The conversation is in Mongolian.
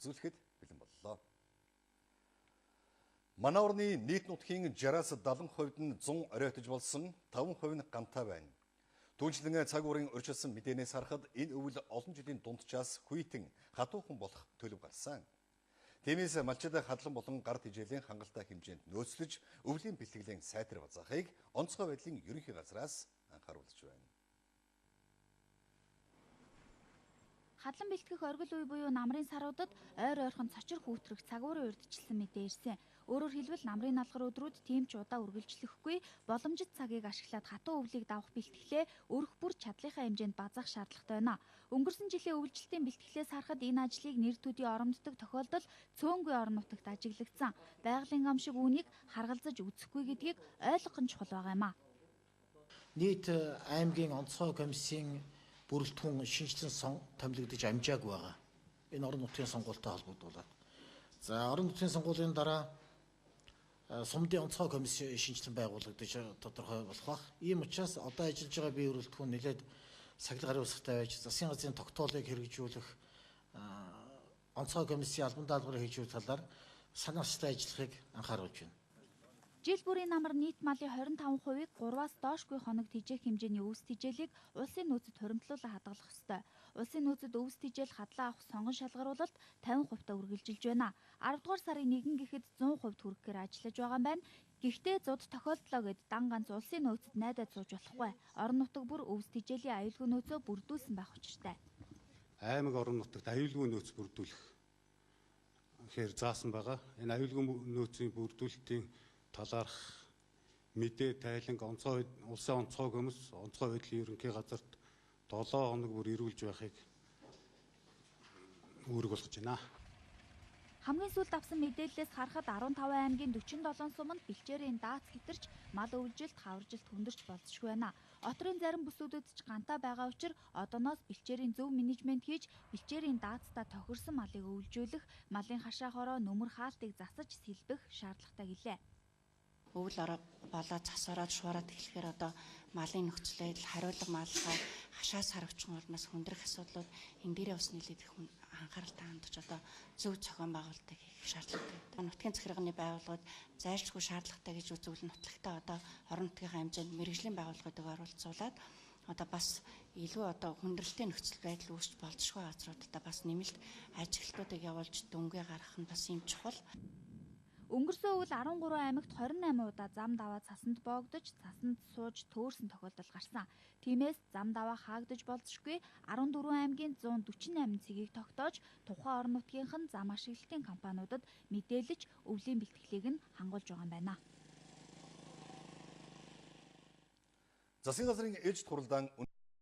үзүүлэхэд бэлэн боллоо. Манай орны нийт нутгийн 60-аас 70% нь 100 оройтож болсон, 5% нь гамтай байна. Түүнчлэн цаг уурын урьдчилсан мэдээнээс харахад энэ өвөл олон жилийн дунджаас хүйтэн хатуухан болох төлөв гарсан. Тиймээс малчид хадлан болон гар тижээлийн хангалттай хэмжээнд нөөцлөж өвлийн бэлтгэлийн сайтар базаахыг онцгой байдлын ерөнхий газраас анхааруулж байна. Хадлан бэлтгэх оргил үе буюу намрын саруудад ойр ойрхон цочор хүүтрэх цаг уурын урьдчилсан мэдээ ирсэн. Өөрөөр хэлбэл намрын налгар өдрүүд тийм ч удаа үргэлжлэхгүй боломжит цагийг ашиглаад хатуу өвлийг давах бэлтгэлээ өрх бүр чадлынхаа хэмжээнд базаах шаардлагатай байна. Өнгөрсөн жилийн өвлжилтийн бэлтгэлээс харахад энэ ажлыг нэр төдий оромддог тохиолдол цөөнгүй орон нутагт ажиглагдсан. Байгалийн гам шиг үүнийг харгалзаж үзэхгүй гэдгийг ойлгох нь чухал байгаа юм а. Нийт аймгийн онцгой комиссийн бүрэлдэхүүн шинжилэн томилогдож амжааг байгаа. Энэ орон нутгийн сонгуультай холбогдуулаад. За орон нутгийн сонгуулийн дараа сумдын онцгой комисси шинжилэн байгуулагдаж тодорхой болох бах. Ийм учраас одоо ажиллаж байгаа бие бүрэлдэхүүн нэлээд сахил гарын устай байж засгийн газрын тогтоолыг хэрэгжүүлэх онцгой комиссийн албан даалгаврыг хийжүүлэх талаар санаа зовтой ажиллахыг анхааруулж байна. Жил бүрийн намар нийт малын 25%-ийг 3-аас доошгүй хоног тижээх хэмжээний өвс тижээлийг улсын нөөцөд хуримтлуулан хадгалах ёстой. Улсын нөөцөд өвс тижээл хадлан авах сонгон шалгаруулалт 50% үргэлжилж байна. 10 дугаар сарын 1 гэхэд 100% хүрэхээр ажиллаж байгаа юм байна. Гэхдээ зуд тохиолдлоо гэд дан ганц улсын нөөцөд найдаад сууж болохгүй. Орон нутаг бүр өвс тижээлийн аюулгүй нөөцөө бүрдүүлсэн байх учиртай. Аймаг орон нутагт аюулгүй нөөц бүрдүүлэх гэхээр заасан байгаа. Энэ аюулгүй нөөцийн бүрдүүлэлтийн талаарх мэдээ тайланг улсын онцгой комисс онцгой байдлын ерөнхий газарт 7 хоног бүр ирүүлж байхыг үүрэг болгож байна. Хамгийн сүүлд авсан мэдээллээс харахад 15 аймгийн 47 суманд бэлчээрийн даац хэтэрч мал өвлжилт, хаваржилт хүндэрч болцсохгүй байна. Отрын зарим бүсүүдэд ч ганта байгаа учраас одооноос бэлчээрийн зөв менежмент хийж бэлчээрийн даацтай тохирсон малыг өвлжүүлэх, малын хашаа хороо нөмөр хаалтыг засаж сэлбэх шаардлагатай гэлээ. Өвөл болоод засвараад шуураад эхлэхээр одоо малын нөхцөл байдал хариулга маллахаа хашаас харагчсан улмаас хүндрэх асуудлууд энэ дээрээ бас нэлээд их анхааралтай хандж одоо зөв зохион байгуулалтыг хийх шаардлагатай. Нутгийн захиргааны байгууллагууд зайлшгүй шаардлагатай гэж үзвэл нутагтаа одоо орон нутгийн хэмжээнд мэрэгжлийн байгууллагуудыг оролцуулаад одоо бас илүү одоо хүндрэлтийн нөхцөл байдал үүсч болзошгүй газруудаа бас нэмэлт ажиглалтуудыг явуулж дөнгөө гаргах нь бас юм чухал. Өнгөрсөн өвөл 13 аймагт 28 удаа зам даваа цасанд боогдож, цасанд сууж төөрсөн тохиолдол гарсан. Тиймээс зам даваа хаагдаж болзошгүй 14 аймгийн 148 цэгийг тогтоож, тухайн орон нутгийнхан зам ашиглалтын компаниудад мэдээлж өвлийн бэлтгэлийг нь хангуулж байгаа юм байна. Засгийн газрын ээлжид хуралдаан